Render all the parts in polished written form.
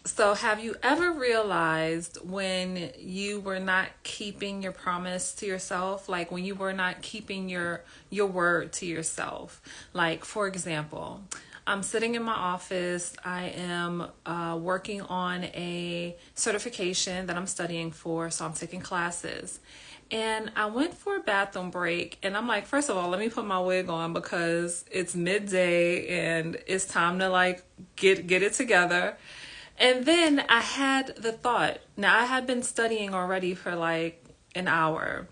So, have you ever realized when you were not keeping your promise to yourself, like when you were not keeping your word to yourself? Like, for example, I'm sitting in my office. I am working on a certification that I'm studying for, so I'm taking classes. And I went for a bathroom break, and I'm like, first of all, let me put my wig on because it's midday and it's time to like get it together. And then I had the thought. Now I had been studying already for like an hour.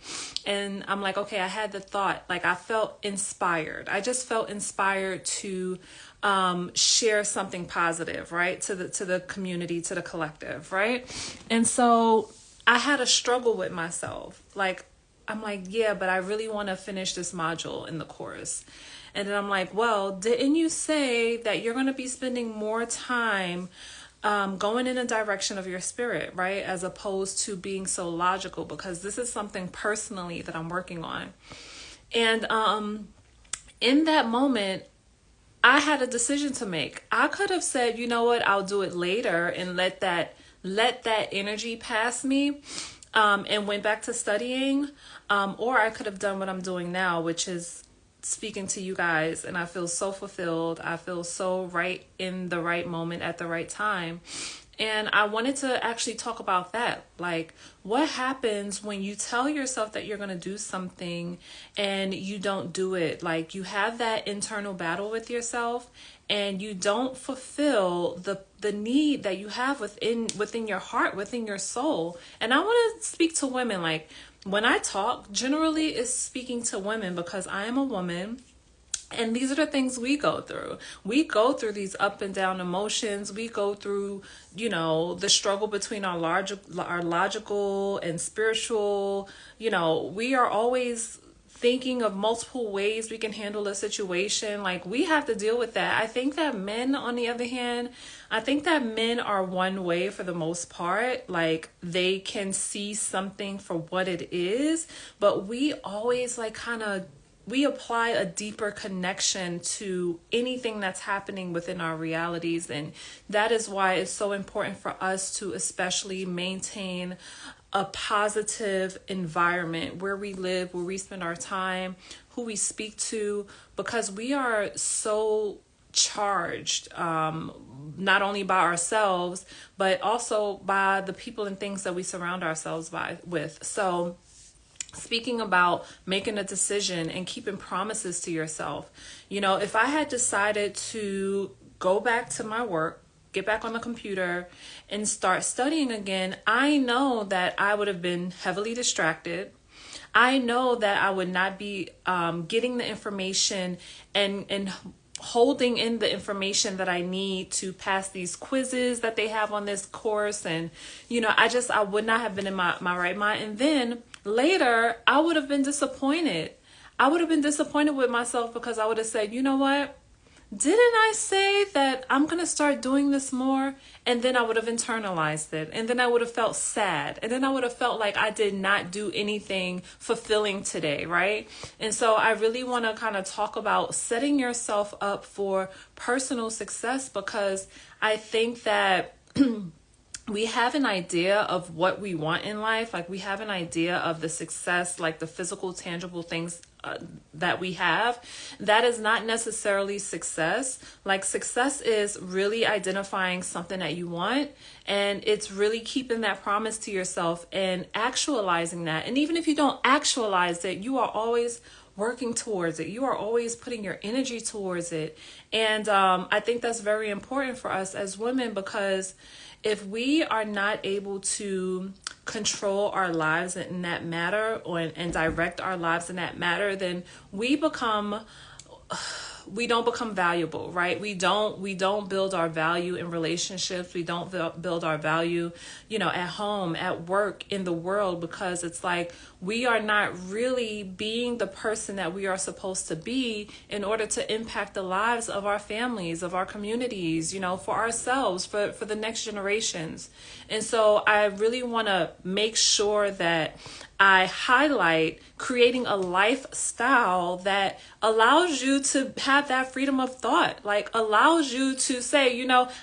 And I'm like, okay, I had the thought, like I felt inspired. I just felt inspired to share something positive, right? To the community, to the collective, right? And so I had a struggle with myself. Like I'm like, yeah, but I really want to finish this module in the course. And then I'm like, well, didn't you say that you're going to be spending more time going in a direction of your spirit, right? As opposed to being so logical, because this is something personally that I'm working on. And in that moment, I had a decision to make. I could have said, you know what, I'll do it later and let that energy pass me, and went back to studying. Or I could have done what I'm doing now, which is speaking to you guys, and I feel so fulfilled. I feel so right in the right moment at the right time. And I wanted to actually talk about that. Like, what happens when you tell yourself that you're going to do something and you don't do it? Like, you have that internal battle with yourself and you don't fulfill the need that you have within your heart, within your soul. And I want to speak to women. Like, when I talk, generally it's speaking to women because I am a woman. And these are the things we go through. We go through these up and down emotions. We go through, the struggle between our logical and spiritual. We are always thinking of multiple ways we can handle a situation. Like, we have to deal with that. I think that men, on the other hand, I think that men are one way for the most part. Like, they can see something for what it is, but we always like kind of we apply a deeper connection to anything that's happening within our realities. And that is why it's so important for us to especially maintain a positive environment where we live, where we spend our time, who we speak to, because we are so charged, not only by ourselves, but also by the people and things that we surround ourselves with. So, speaking about making a decision and keeping promises to yourself, if I had decided to go back to my work, get back on the computer and start studying again, I know that I would have been heavily distracted. I know that I would not be getting the information and holding in the information that I need to pass these quizzes that they have on this course. And, I would not have been in my right mind. And then later, I would have been disappointed. I would have been disappointed with myself because I would have said, you know what? Didn't I say that I'm going to start doing this more? And then I would have internalized it. And then I would have felt sad. And then I would have felt like I did not do anything fulfilling today, right? And so I really want to kind of talk about setting yourself up for personal success, because I think that we have an idea of what we want in life. Like, we have an idea of the success, like the physical, tangible things that we have. That is not necessarily success. Like, success is really identifying something that you want, and it's really keeping that promise to yourself and actualizing that. And even if you don't actualize it, you are always working towards it. You are always putting your energy towards it. And I think that's very important for us as women, because if we are not able to control our lives in that matter, and direct our lives in that matter, then we don't become valuable, right? We don't build our value in relationships. We don't build our value, at home, at work, in the world, because it's like we are not really being the person that we are supposed to be in order to impact the lives of our families, of our communities, for ourselves, for the next generations. And so I really want to make sure that I highlight creating a lifestyle that allows you to have have that freedom of thought, like allows you to say,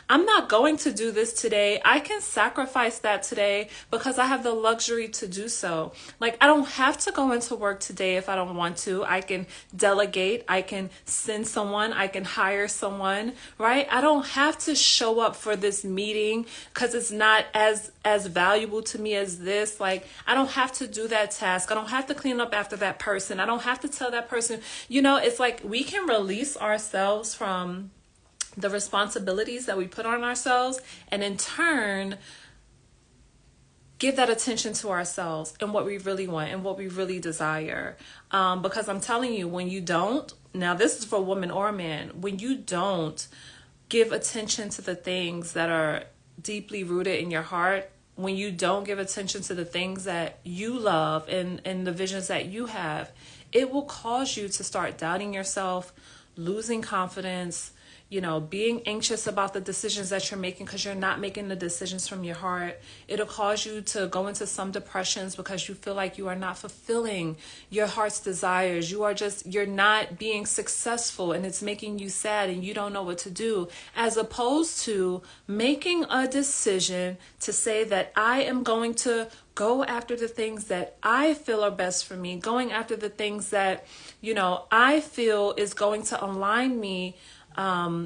I'm not going to do this today. I can sacrifice that today because I have the luxury to do so. Like, I don't have to go into work today if I don't want to. I can delegate. I can send someone. I can hire someone, right? I don't have to show up for this meeting because it's not as valuable to me as this. Like, I don't have to do that task. I don't have to clean up after that person. I don't have to tell that person, it's like we can release ourselves from the responsibilities that we put on ourselves, and in turn give that attention to ourselves and what we really want and what we really desire. Because I'm telling you, when you don't, now this is for a woman or a man, when you don't give attention to the things that are deeply rooted in your heart, when you don't give attention to the things that you love and the visions that you have, it will cause you to start doubting yourself, losing confidence, being anxious about the decisions that you're making because you're not making the decisions from your heart. It'll cause you to go into some depressions because you feel like you are not fulfilling your heart's desires. You're not being successful, and it's making you sad and you don't know what to do, as opposed to making a decision to say that I am going to go after the things that I feel are best for me, going after the things that, I feel is going to align me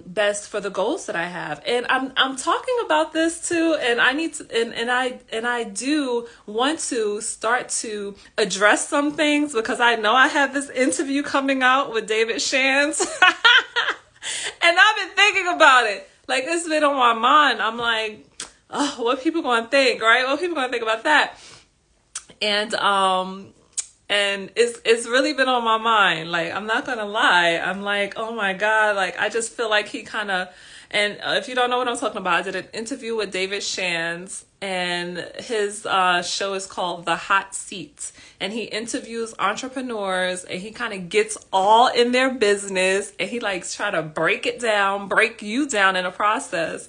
best for the goals that I have. And I'm talking about this too, and I need to, and I do want to start to address some things because I know I have this interview coming out with David Shands and I've been thinking about it. Like, it's been on my mind. I'm like, oh, what people gonna think, right? What people gonna think about that? And it's really been on my mind. Like, I'm not gonna lie. I'm like, oh my God. Like, I just feel like he kind of, and if you don't know what I'm talking about, I did an interview with David Shands, and his show is called The Hot Seat. And he interviews entrepreneurs, and he kind of gets all in their business, and he likes try to break you down in a process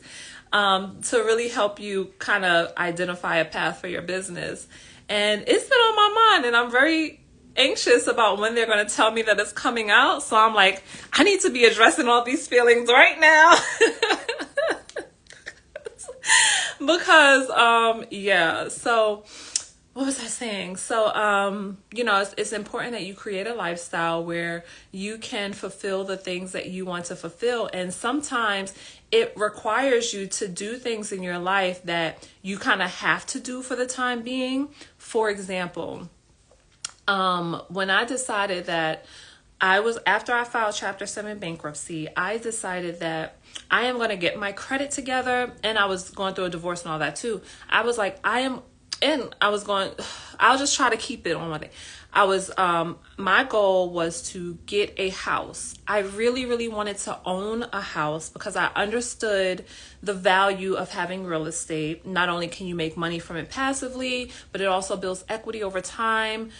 to really help you kind of identify a path for your business. And it's been on my mind, and I'm very anxious about when they're going to tell me that it's coming out. So I'm like, I need to be addressing all these feelings right now. Because, yeah. So what was I saying? So, it's important that you create a lifestyle where you can fulfill the things that you want to fulfill. And sometimes it requires you to do things in your life that you kind of have to do for the time being. For example, when I decided that after I filed Chapter 7 bankruptcy, I decided that I am going to get my credit together. And I was going through a divorce and all that too. I was like, I'll just try to keep it on one thing. My goal was to get a house. I really, really wanted to own a house because I understood the value of having real estate. Not only can you make money from it passively, but it also builds equity over time,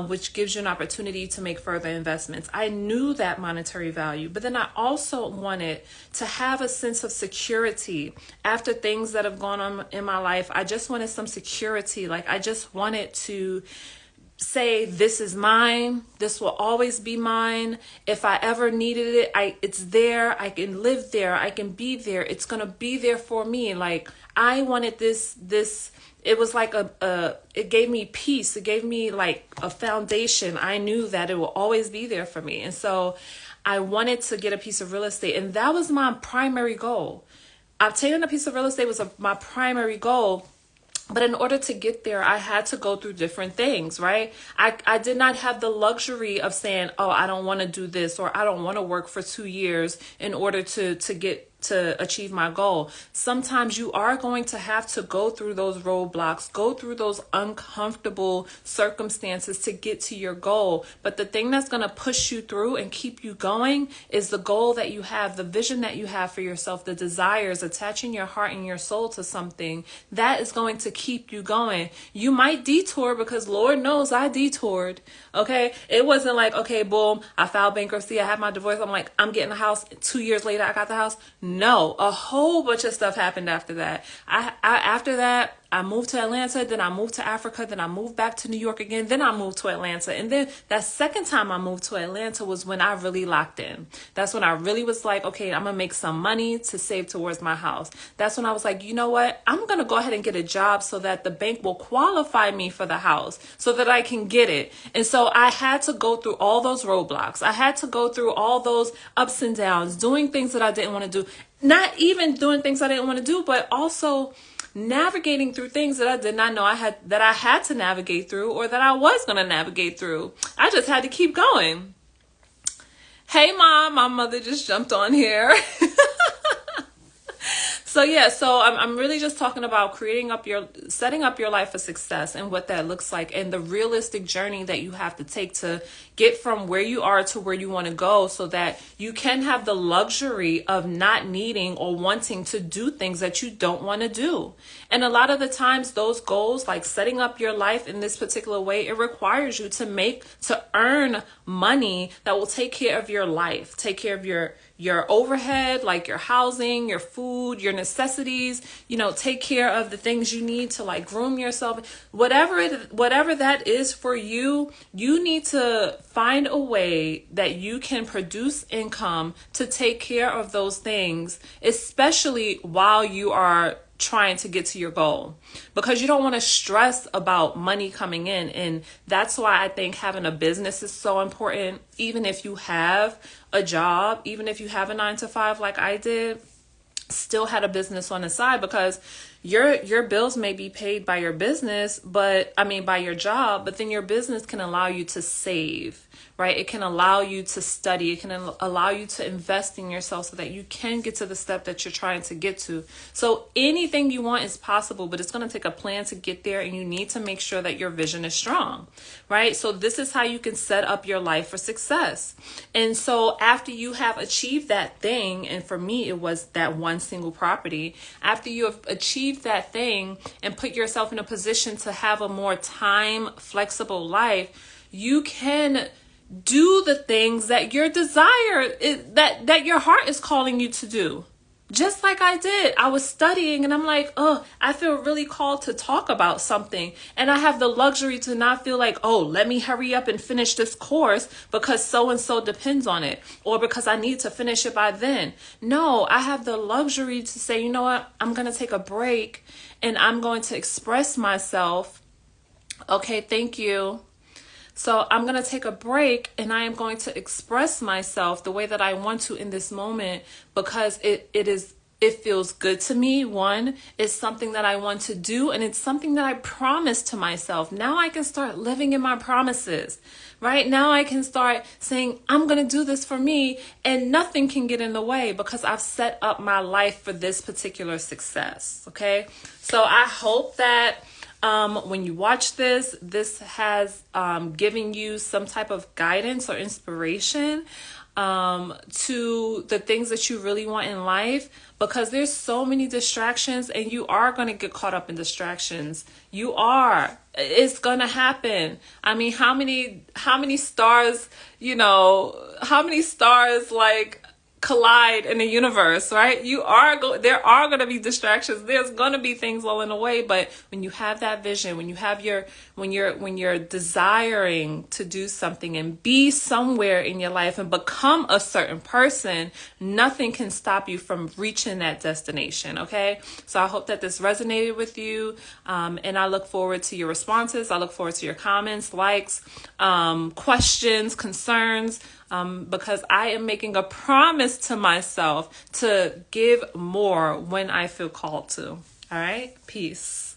which gives you an opportunity to make further investments. I knew that monetary value, but then I also wanted to have a sense of security after things that have gone on in my life. I just wanted some security. Like, I just wanted to say, this is mine. This will always be mine. If I ever needed it, it's there. I can live there. I can be there. It's going to be there for me. Like, I wanted this, it was like it gave me peace. It gave me like a foundation. I knew that it will always be there for me. And so I wanted to get a piece of real estate, and that was my primary goal. Obtaining a piece of real estate was my primary goal. But in order to get there, I had to go through different things, right? I did not have the luxury of saying, oh, I don't want to do this, or I don't want to work for 2 years in order to achieve my goal. Sometimes you are going to have to go through those roadblocks, go through those uncomfortable circumstances to get to your goal. But the thing that's going to push you through and keep you going is the goal that you have, the vision that you have for yourself, the desires, attaching your heart and your soul to something that is going to keep you going. You might detour, because Lord knows I detoured. Okay. It wasn't like, okay, boom, I filed bankruptcy. I had my divorce. I'm like, I'm getting a house. 2 years later, I got the house. No, a whole bunch of stuff happened after that. After that, I moved to Atlanta, then I moved to Africa, then I moved back to New York again, then I moved to Atlanta. And then that second time I moved to Atlanta was when I really locked in. That's when I really was like, okay, I'm gonna make some money to save towards my house. That's when I was like, you know what? I'm gonna go ahead and get a job so that the bank will qualify me for the house so that I can get it. And so I had to go through all those roadblocks. I had to go through all those ups and downs, doing things that I didn't want to do. Not even doing things I didn't want to do, but also navigating through things that I did not know I had to navigate through, or that I was going to navigate through. I just had to keep going. Hey, Mom, my mother just jumped on here. So I'm really just talking about setting up your life for success and what that looks like, and the realistic journey that you have to take to get from where you are to where you want to go, so that you can have the luxury of not needing or wanting to do things that you don't want to do. And a lot of the times those goals, like setting up your life in this particular way, it requires you to earn money that will take care of your life, take care of your overhead, like your housing, your food, your necessities, take care of the things you need to like groom yourself, whatever that is for you. You need to find a way that you can produce income to take care of those things, especially while you are trying to get to your goal, because you don't want to stress about money coming in. And that's why I think having a business is so important. Even if you have a job, even if you have a 9-to-5 like I did, still had a business on the side, because your bills may be paid by your business, by your job, but then your business can allow you to save, right? It can allow you to study. It can allow you to invest in yourself so that you can get to the step that you're trying to get to. So anything you want is possible, but it's going to take a plan to get there, and you need to make sure that your vision is strong, right? So this is how you can set up your life for success. And so after you have achieved that thing, and for me, it was that one single property, after you have achieved that thing and put yourself in a position to have a more time flexible life, you can do the things that your desire that your heart is calling you to do. Just like I did. I was studying and I'm like, I feel really called to talk about something. And I have the luxury to not feel like, let me hurry up and finish this course because so-and-so depends on it, or because I need to finish it by then. No, I have the luxury to say, you know what? I'm going to take a break and I'm going to express myself. Okay, thank you. So I'm going to take a break and I am going to express myself the way that I want to in this moment, because it feels good to me. One, it's something that I want to do, and it's something that I promised to myself. Now I can start living in my promises, right? Now I can start saying, I'm going to do this for me, and nothing can get in the way because I've set up my life for this particular success. Okay. So I hope that when you watch this has given you some type of guidance or inspiration to the things that you really want in life, because there's so many distractions, and you are going to get caught up in distractions. It's going to happen. I mean, how many stars, like collide in the universe, right? There are going to be distractions. There's going to be things along the way, but when you have that vision, when you're desiring to do something and be somewhere in your life and become a certain person, nothing can stop you from reaching that destination. Okay. So I hope that this resonated with you. And I look forward to your responses. I look forward to your comments, likes, questions, concerns, because I am making a promise to myself to give more when I feel called to. All right. Peace.